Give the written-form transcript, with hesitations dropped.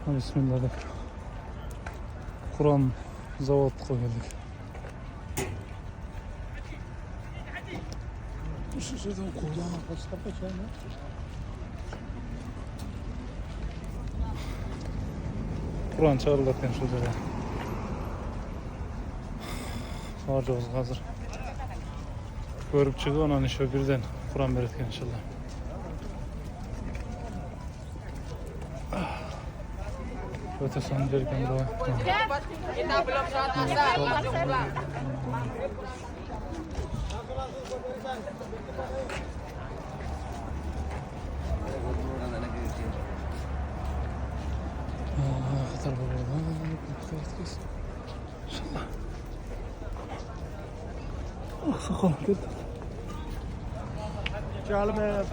Bismillah de. Kur'an zavatlığa geldik. Şu şeyden Kur'an arkasında kaçar mı? Kur'an çağırırken şurada. Harcağız hazır. Görüp çıkıyor onun işi birden Kur'an verirken inşallah. Öte son derken de Kita belum sholat asar, langsung pulang. Khatar burada. İnşallah. Ah sakal geldi. Çalmaya